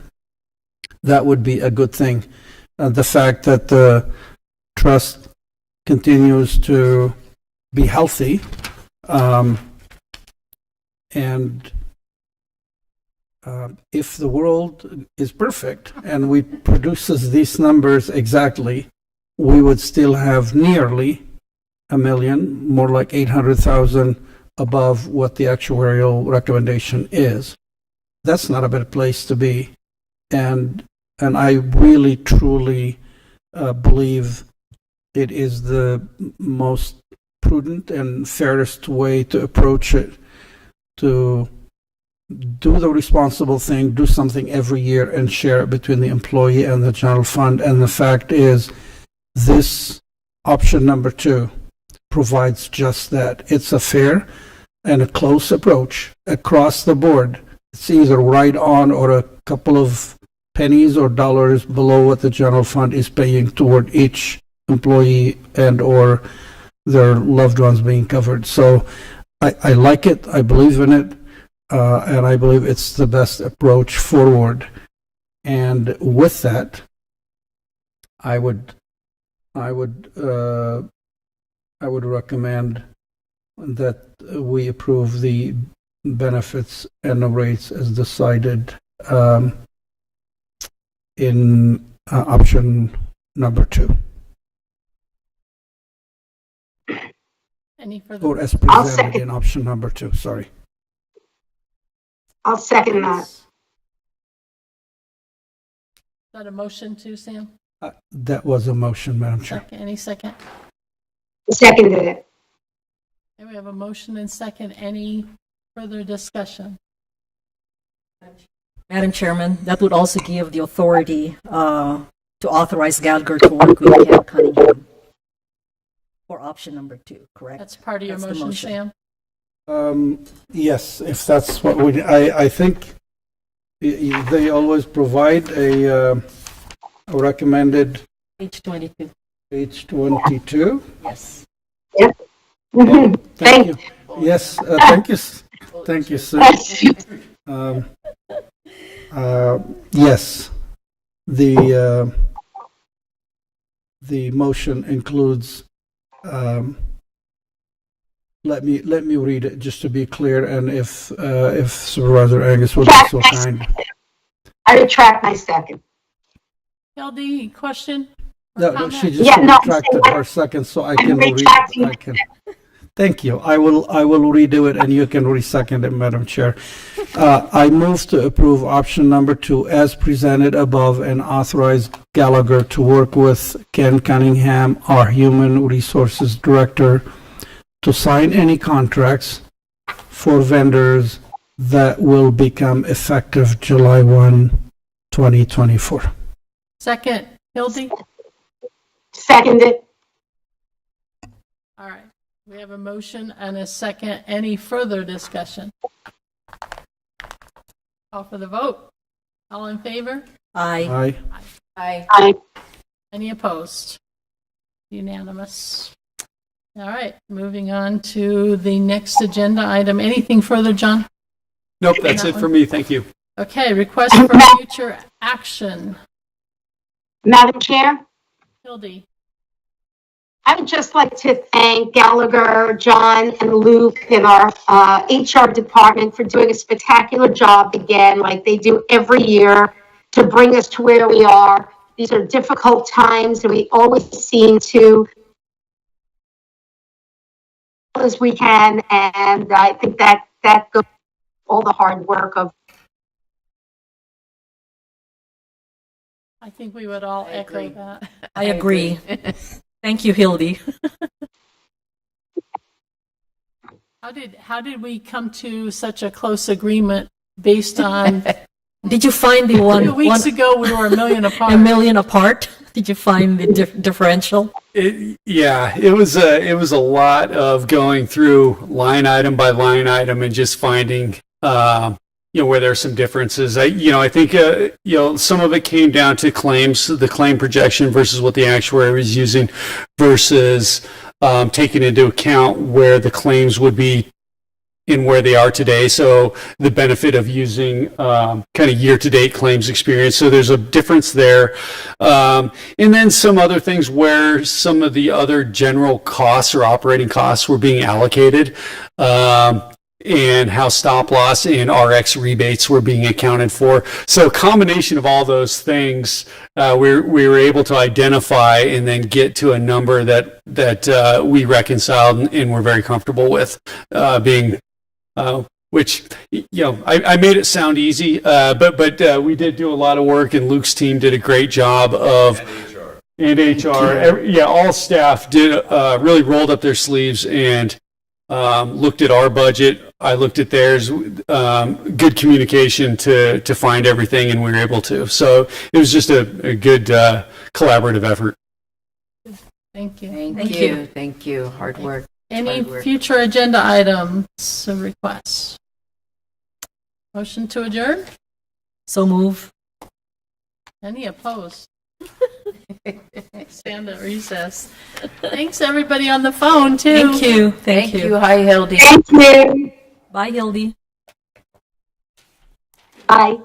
that would be a good thing. The fact that the trust continues to be healthy, and if the world is perfect and we produces these numbers exactly, we would still have nearly 1 million, more like 800,000 above what the actuarial recommendation is. That's not a bad place to be. And I really, truly believe it is the most prudent and fairest way to approach it, to do the responsible thing, do something every year and share it between the employee and the general fund. And the fact is, this option number 2 provides just that. It's a fair and a close approach across the board. It's either right on or a couple of pennies or dollars below what the general fund is paying toward each employee and or their loved ones being covered. So I like it, I believe in it, and I believe it's the best approach forward. And with that, I would recommend that we approve the benefits and the rates as decided in option number 2. Any further? Or as presented in option number 2, sorry. I'll second that. that a motion too, Sam? That was a motion, Madam Chair. Second, any second? Seconded it. Okay, we have a motion and second. Any further discussion? Madam Chairman, that would also give the authority to authorize Gallagher to work with Ken Cunningham for option number 2, correct? That's part of your That's the motion, motion. Sam? Yes, if that's what I think they always provide a recommended Page 22. page 22. Yes. Mhm. Thank you. Yes, thank you. Thank you, sir. Yes, the motion includes, let me read it just to be clear, and if Supervisor Angus would be so kind. I retract my second. Hildy, question? Or No, she comment? just Yeah, no, I'm retracted saying- her second, so I I'm can read. retracting. I can. Thank you. I will redo it, and you can resecond it, Madam Chair. I move to approve option number 2 as presented above and authorize Gallagher to work with Ken Cunningham, our Human Resources Director, to sign any contracts for vendors that will become effective July 1, 2024. Second, Hildy? Seconded. All right. We have a motion and a second. Any further discussion? Call for the vote. All in favor? Aye. Aye. Aye. Any opposed? Unanimous. All right, moving on to the next agenda item. Anything further, John? Nope, that's it for me. Thank you. Okay, request for future action. Madam Chair, Hildy? I would just like to thank Gallagher, John, and Luke and our HR department for doing a spectacular job again, like they do every year, to bring us to where we are. These are difficult times, and we always seem to as we can, and I think that goes all the hard work of. I think we would all echo that. I agree. Thank you, Hildy. How did we come to such a close agreement based on Did you find the 2 weeks ago we were a million apart? a million apart? Did you find the differential? It was a lot of going through line item by line item and just finding where there's some differences. I think some of it came down to claims, the claim projection versus what the actuary was using, versus taking into account where the claims would be in where they are today. So the benefit of using kind of year-to-date claims experience. So there's a difference there. And then some other things where some of the other general costs or operating costs were being allocated, and how stop loss and RX rebates were being accounted for. So a combination of all those things, we were able to identify and then get to a number that we reconciled and we're very comfortable with being. Which, I made it sound easy, but we did do a lot of work, and Luke's team did a great job of, and HR, all staff did really rolled up their sleeves and looked at our budget. I looked at theirs. Good communication to find everything, and we were able to. So it was just a good collaborative effort. Thank you. Thank you. Thank you. Hard work. Any Hard work. future agenda items or requests? Motion to adjourn? So move. Any opposed? Stand at recess. Thanks, everybody on the phone, too. Thank you. Thank you. Hi, Hildy. Thank you. Bye, Hildy. Bye.